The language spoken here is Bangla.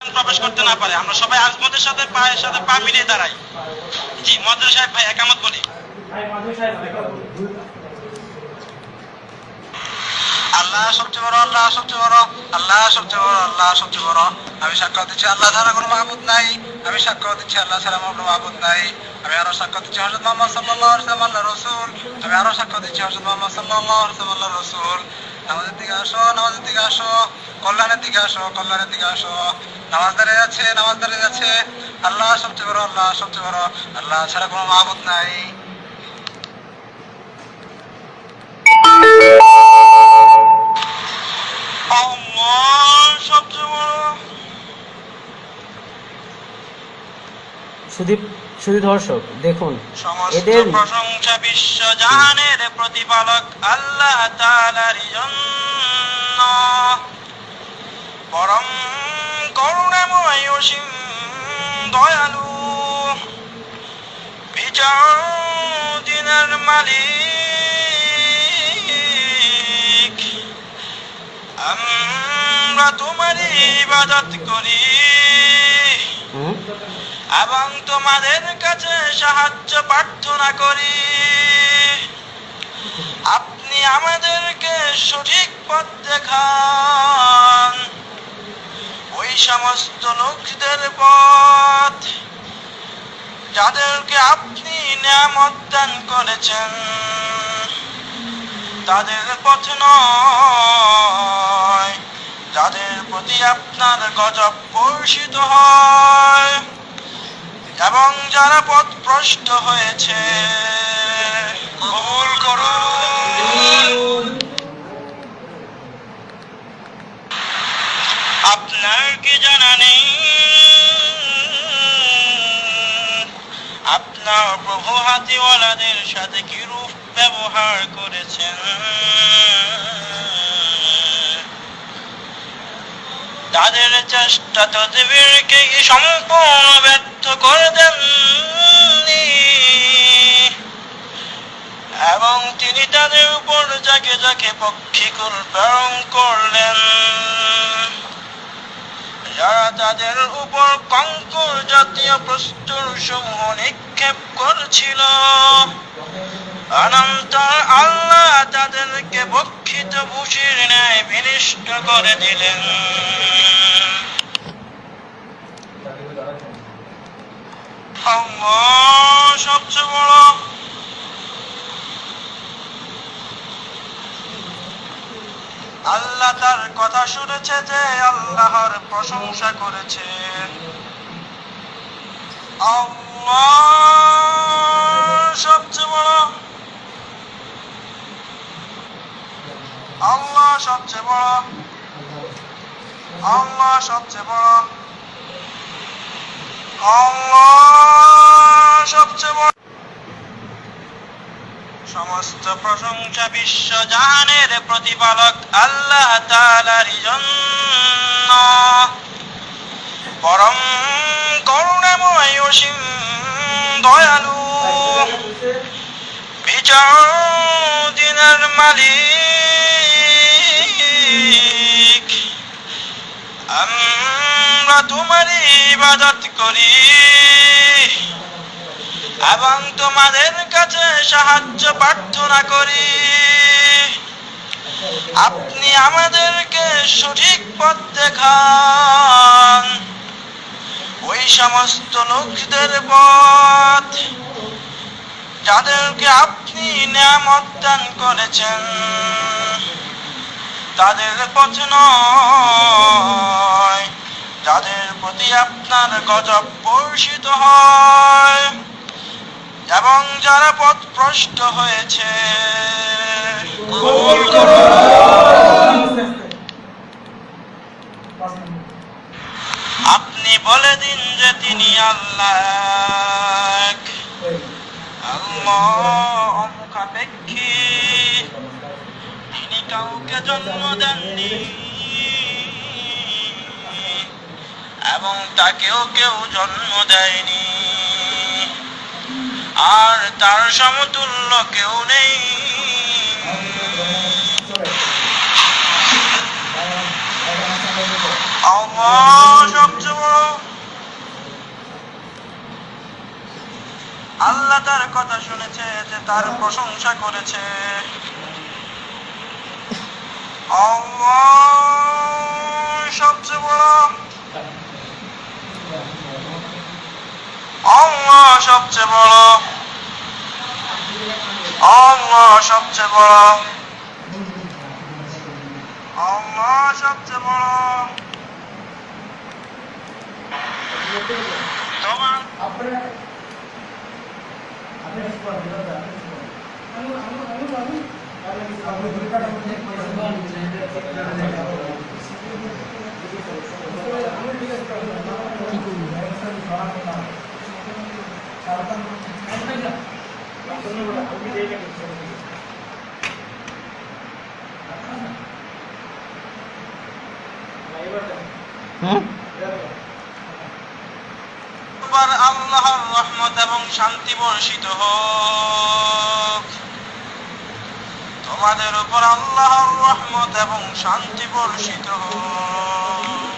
প্রবেশ করতে না পারে। আমরা সবাই আজমতের সাথে পায়ের সাথে পা মিলিয়ে দাঁড়াই। জি মুয়াজ্জিন সাহেব ভাই একামত বলি। আল্লাহ সবচেয়ে বড়, আল্লাহ সবচেয়ে বড়, আল্লাহ সবচেয়ে বড়, আল্লাহ সবচেয়ে বড়। আমি সাক্ষ্য দিচ্ছি আল্লাহ ছাড়া কোনো মাবুদ নাই। আমি সাক্ষ্য দিচ্ছি আল্লাহ ছাড়া কোনো মাবুদ নাই। আমি আরো সাক্ষ্য দিচ্ছি হযরত মুহাম্মদ সাল্লাল্লাহু আলাইহি ওয়াসাল্লাম আল্লাহর রাসূল। আমি আরো সাক্ষ্য দিচ্ছি হযরত মুহাম্মদ সাল্লাল্লাহু আলাইহি ওয়াসাল্লাম আল্লাহর রাসূল। নামাজের দিকে আসো, নামাজের দিকে আসো, কল্যাণের দিকে আসো, কল্যাণের দিকে আসো। নামাজ দাঁড়িয়ে আছে, নামাজ দাঁড়িয়ে আছে। আল্লাহ সবচেয়ে বড়, আল্লাহ সবচেয়ে বড়, আল্লাহ ছাড়া কোনো মাবুদ নাই। শুধু দর্শক দেখুন, এদের প্রশংসা বিশ্ব জাহানের প্রতিপালক আল্লাহ তাআলারই জন্য। পরম করুণাময় অসীম দয়ালু, বিচার দিনের মালিক। আমরা তোমারই ইবাদত করি এবং তোমাদের কাছে সাহায্য প্রার্থনা করি। আপনি আমাদেরকে সঠিক পথ দেখান, ওই সমস্ত লোকদের পথ যাদেরকে আপনি নিয়ামত দান করেছেন, তাদের পথ নয় যাদের প্রতি আপনার গজব বর্ষিত হয় এবং যারা পথভ্রষ্ট হয়েছে। কবুল করুন। আপনার কি জানা নেই আপনার প্রভু হাতিওয়ালাদের সাথে কি রূপ ব্যবহার করেছেন? তাদের চেষ্টা তদবিরকে সম্পূর্ণ ব্যর্থ করে দেননি এবং তিনি তাদের উপর যাকে যাকে পক্ষীকুল প্রেরণ করলেন, যারা তাদের উপর কঙ্কর জাতীয় প্রস্তর সমূহ নিক্ষেপ করেছিল। অনন্তর আল্লাহ তাদেরকে ভক্ষিত ভুসির ন্যায় বিনষ্ট করে দিলেন। আল্লাহ সবচেয়ে বড়। আল্লাহ তার কথা শুনেছে যে আল্লাহর প্রশংসা করেছে। আল্লাহ সবচেয়ে বড়, আল্লাহ সবচেয়ে বড়, আল্লাহ সবচেয়ে বড়, আল্লাহ সবচেয়ে বড়। সমস্ত প্রশংসা বিশ্ব জাহানের প্রতিপালক আল্লাহ তাআলারই জন্য। পরম করুণাময় অসীম দয়ালু, বিচার দিনের মালিক। আমরা তোমারই ইবাদত করি এবং তোমাদের কাছে সাহায্য প্রার্থনা করি। আপনি আমাদেরকে সঠিক পথ দেখান, ওই সমস্ত লোকদের পথ যাদেরকে আপনি নিয়ামত দান করেছেন, তাদের পথ নয় যাদের প্রতি আপনার গজব বর্ষিত হয় এবং যারা পথভ্রষ্ট হয়েছে। কবুল করুন। আপনি বলে দিন যে তিনি আল্লাহ, আল্লাহ অমুখাপেক্ষী, তিনি কাউকে জন্ম দেননি এবং তাকেও কেউ জন্ম দেয়নি, আর তার সমতুল্য কেউ নেই। Allah সবচেয়ে তার কথা শুনেছে, যে তার প্রশংসা করেছে। আল্লাহ সবচেয়ে বড়, আল্লাহ সবচেয়ে বড়, আল্লাহ সবচেয়ে বড়, আল্লাহ সবচেয়ে বড়। তোমার আল্লাহর রহমত এবং শান্তি বর্ষিত হোক। তোমাদের উপর আল্লাহর রহমত এবং শান্তি বর্ষিত হোক।